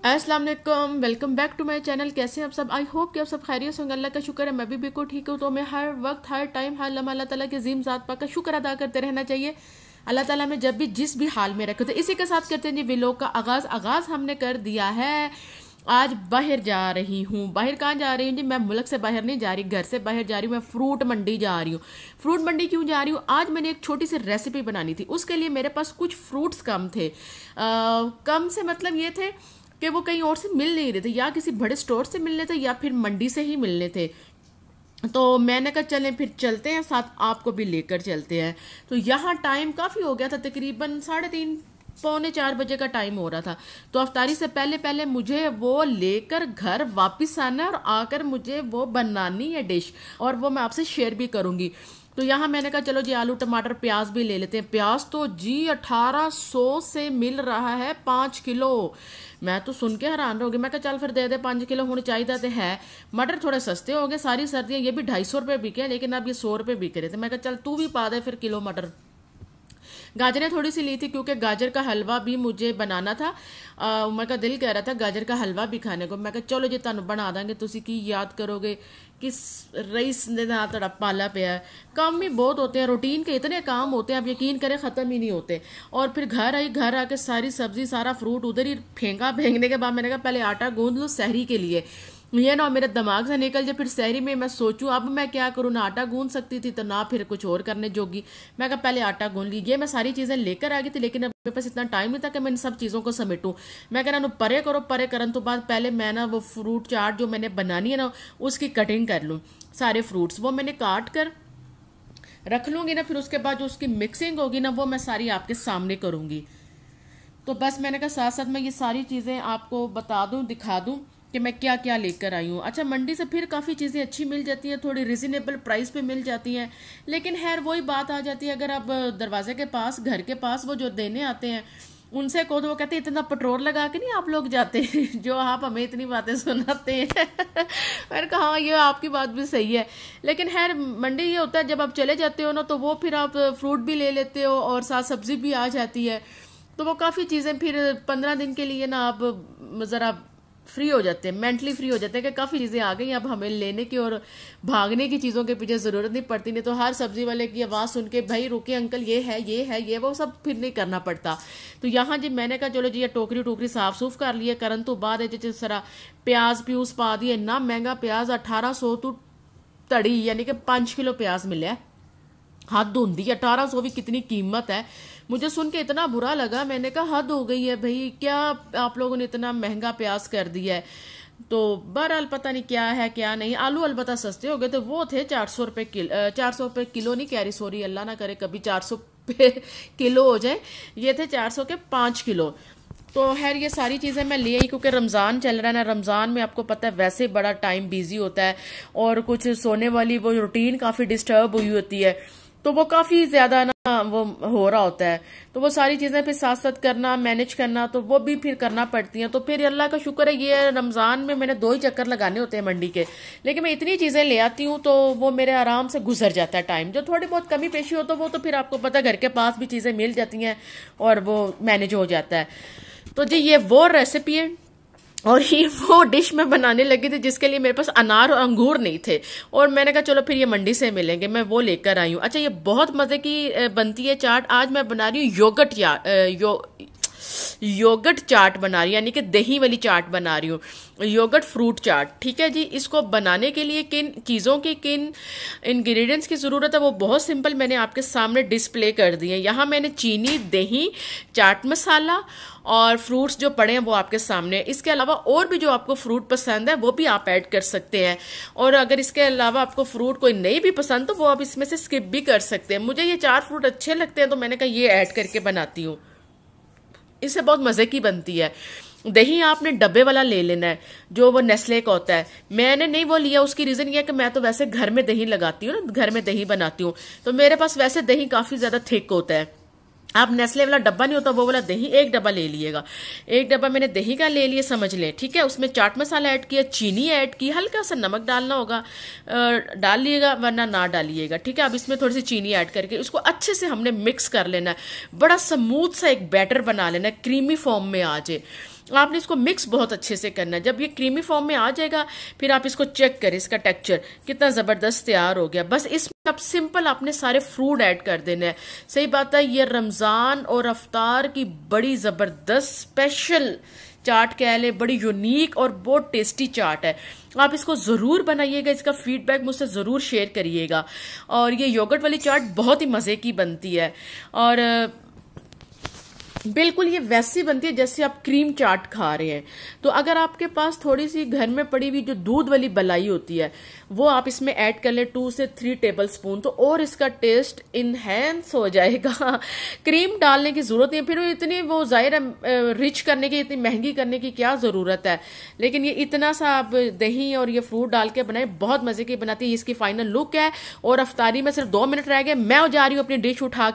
अस्सलाम वालेकुम, welcome back to my channel. कैसे हैं आप सब? आई होप कि आप सब खैरियत होंगे। अल्लाह का शुक्र है मैं भी बिल्कुल ठीक हूँ। तो मैं हर वक्त हर टाइम हर लम्हा अल्लाह ताला के अज़ीम ज़ात पाक का शुक्र अदा करते रहना चाहिए। अल्लाह ताला में जब भी जिस भी हाल में रखे। तो इसी के साथ करते हैं जी व्लॉग का आगाज़ हमने कर दिया है। आज बाहर जा रही हूँ। बाहर कहाँ जा रही हूँ जी? मैं मुल्क से बाहर नहीं जा रही, घर से बाहर जा रही हूँ। मैं फ्रूट मंडी जा रही हूँ। फ्रूट मंडी क्यों जा रही हूँ? आज मैंने एक छोटी सी रेसिपी बनानी थी। उसके लिए मेरे पास कुछ फ्रूट्स कम थे। कम से मतलब ये थे कि वो कहीं और से मिल नहीं रहे थे, या किसी बड़े स्टोर से मिलने थे या फिर मंडी से ही मिलने थे। तो मैंने कहा चलें फिर चलते हैं, साथ आपको भी लेकर चलते हैं। तो यहाँ टाइम काफ़ी हो गया था, तकरीबन 3:30 पौने 4 बजे का टाइम हो रहा था। तो अफ्तारी से पहले पहले मुझे वो लेकर घर वापस आना है और आकर मुझे वो बनानी है डिश, और वो मैं आपसे शेयर भी करूँगी। तो यहाँ मैंने कहा चलो जी आलू टमाटर प्याज भी ले लेते हैं। प्याज तो जी 1800 से मिल रहा है 5 किलो। मैं तो सुन के हैरान हो गई। मैं कहा चल फिर दे दे, 5 किलो होने चाहिए थे। है मटर थोड़े सस्ते हो गए, सारी सर्दियाँ ये भी 250 रुपये बिके, लेकिन अब ये 100 रुपये बिक रहे थे। मैं कहा चल तू भी पा दे फिर किलो मटर। गाजरें थोड़ी सी ली थी क्योंकि गाजर का हलवा भी मुझे बनाना था। मैं का दिल कह रहा था गाजर का हलवा भी खाने को। मैं कहा चलो जी तुम बना देंगे, तुसी की याद करोगे किस रईस ने ना तड़ा पाला पे है। काम भी बहुत होते हैं, रूटीन के इतने काम होते हैं, आप यकीन करें ख़त्म ही नहीं होते। और फिर घर आई, घर आके सारी सब्जी सारा फ्रूट उधर ही फेंका। फेंकने के बाद मैंने कहा पहले आटा गूंद लूँ सहरी के लिए, ये ना मेरे दिमाग से निकल जाए फिर शहरी में मैं सोचूं अब मैं क्या करूं। ना आटा गूंद सकती थी तो ना फिर कुछ और करने जोगी। मैं कहा पहले आटा गूंद लीजिए। मैं सारी चीज़ें लेकर आ गई थी, लेकिन अब मेरे पास इतना टाइम नहीं था कि मैं इन सब चीज़ों को समेटूं। मैं कह रहा परे करो, परे करने तो बाद पहले मैं ना वो फ्रूट चाट जो मैंने बनानी है ना उसकी कटिंग कर लूँ। सारे फ्रूट्स वो मैंने काट कर रख लूँगी ना, फिर उसके बाद जो उसकी मिक्सिंग होगी ना वो मैं सारी आपके सामने करूँगी। तो बस मैंने कहा साथ साथ मैं ये सारी चीज़ें आपको बता दूं, दिखा दूं कि मैं क्या क्या लेकर आई हूँ। अच्छा, मंडी से फिर काफ़ी चीज़ें अच्छी मिल जाती हैं, थोड़ी रिजनेबल प्राइस पे मिल जाती हैं। लेकिन खैर वही बात आ जाती है, अगर आप दरवाजे के पास घर के पास वो जो देने आते हैं उनसे कहो तो वो कहते हैं इतना पेट्रोल लगा के नहीं आप लोग जाते जो आप हमें इतनी बातें सुनाते हैं मैंने कहा हाँ ये आपकी बात भी सही है। लेकिन खैर मंडी ये होता है जब आप चले जाते हो ना तो वो फिर आप फ्रूट भी ले लेते हो और साथ सब्जी भी आ जाती है। तो वो काफ़ी चीज़ें फिर 15 दिन के लिए ना आप ज़रा फ्री हो जाते हैं, मेंटली फ्री हो जाते हैं कि काफ़ी चीज़ें आ गई, अब हमें लेने की और भागने की चीज़ों के पीछे ज़रूरत नहीं पड़ती। नहीं तो हर सब्जी वाले की आवाज़ सुन के भाई रुके अंकल ये है ये है ये वो सब फिर नहीं करना पड़ता। तो यहाँ जी मैंने कहा चलो जी ये टोकरी टोकरी साफ सूफ कर लिए करन तो बाद जिस तरह प्याज प्यूज पा दिए। इतना महंगा प्याज 1800 तो तड़ी यानी कि 5 किलो प्याज मिले। हद होंगी 1800 भी कितनी कीमत है। मुझे सुन के इतना बुरा लगा, मैंने कहा हद हो गई है भाई, क्या आप लोगों ने इतना महंगा प्याज कर दिया है। तो बहरहाल पता नहीं क्या है क्या नहीं। आलू अलबत्ता सस्ते हो गए तो वो थे 400 रुपये किलो, 400 रुपये किलो नहीं कह रही, सॉरी अल्लाह ना करे कभी 400 पे किलो हो जाए। ये थे 400 के 5 किलो। तो खैर ये सारी चीज़ें मैं ले आई क्योंकि रमज़ान चल रहा है ना। रमज़ान में आपको पता है वैसे बड़ा टाइम बिजी होता है और कुछ सोने वाली वो रूटीन काफ़ी डिस्टर्ब हुई होती है, तो वो काफ़ी ज़्यादा ना वो हो रहा होता है। तो वो सारी चीज़ें फिर साथ साथ करना, मैनेज करना, तो वो भी फिर करना पड़ती हैं। तो फिर अल्लाह का शुक्र है ये रमज़ान में मैंने 2 ही चक्कर लगाने होते हैं मंडी के, लेकिन मैं इतनी चीज़ें ले आती हूँ तो वो मेरे आराम से गुजर जाता है टाइम। जो थोड़ी बहुत कमी पेशी हो तो वो तो फिर आपको पता है घर के पास भी चीज़ें मिल जाती हैं और वो मैनेज हो जाता है। तो जी ये वो रेसिपी है और ये वो डिश मैं बनाने लगी थी जिसके लिए मेरे पास अनार और अंगूर नहीं थे, और मैंने कहा चलो फिर ये मंडी से मिलेंगे, मैं वो लेकर आई हूँ। अच्छा ये बहुत मज़े की बनती है चाट। आज मैं बना रही हूँ योगर्ट चाट बना रही हूँ, यानी कि दही वाली चाट बना रही हूँ, योगर्ट फ्रूट चाट। ठीक है जी, इसको बनाने के लिए किन चीज़ों की किन इंग्रेडिएंट्स की ज़रूरत है वो बहुत सिंपल मैंने आपके सामने डिस्प्ले कर दिए। यहाँ मैंने चीनी, दही, चाट मसाला और फ्रूट्स जो पड़े हैं वो आपके सामने। इसके अलावा और भी जो आपको फ्रूट पसंद है वो भी आप ऐड कर सकते हैं, और अगर इसके अलावा आपको फ्रूट कोई नहीं भी पसंद तो वो आप इसमें से स्किप भी कर सकते हैं। मुझे ये 4 फ्रूट अच्छे लगते हैं तो मैंने कहा ये ऐड करके बनाती हूँ, इससे बहुत मज़े की बनती है। दही आपने डब्बे वाला ले लेना है जो वो नेस्ले का होता है। मैंने नहीं वो लिया, उसकी रीज़न ये है कि मैं तो वैसे घर में दही लगाती हूँ ना, घर में दही बनाती हूँ, तो मेरे पास वैसे दही काफ़ी ज़्यादा थिक होता है। आप नेस्ले वाला डब्बा नहीं होता वो वाला दही 1 डब्बा ले लिएगा। 1 डब्बा मैंने दही का ले लिया समझ लें, ठीक है। उसमें चाट मसाला ऐड किया, चीनी ऐड की, हल्का सा नमक डालना होगा, डाल लिएगा वरना ना डालिएगा, ठीक है। अब इसमें थोड़ी सी चीनी ऐड करके उसको अच्छे से हमने मिक्स कर लेना है। बड़ा स्मूथ सा एक बैटर बना लेना है, क्रीमी फॉर्म में आ जाए। आपने इसको मिक्स बहुत अच्छे से करना है। जब ये क्रीमी फॉर्म में आ जाएगा फिर आप इसको चेक करें, इसका टेक्सचर कितना ज़बरदस्त तैयार हो गया। बस इसमें अब सिंपल आपने सारे फ्रूट ऐड कर देने हैं। सही बात है, ये रमज़ान और अफ्तार की बड़ी ज़बरदस्त स्पेशल चाट कह लें, बड़ी यूनिक और बहुत टेस्टी चाट है। आप इसको ज़रूर बनाइएगा, इसका फीडबैक मुझसे ज़रूर शेयर करिएगा। और ये योगर्ट वाली चाट बहुत ही मज़े की बनती है और बिल्कुल ये वैसी बनती है जैसे आप क्रीम चाट खा रहे हैं। तो अगर आपके पास थोड़ी सी घर में पड़ी हुई जो दूध वाली मलाई होती है वो आप इसमें ऐड कर लें 2 से 3 टेबल स्पून, तो और इसका टेस्ट इनहेंस हो जाएगा। क्रीम डालने की ज़रूरत नहीं है, फिर इतनी वो ज़ाहिर है रिच करने की, इतनी महंगी करने की क्या ज़रूरत है। लेकिन ये इतना सा आप दही और ये फ्रूट डाल के बनाए, बहुत मज़े की बनाती है। इसकी फाइनल लुक है और अफ्तारी में सिर्फ 2 मिनट रह गए, मैं जा रही हूँ अपनी डिश उठा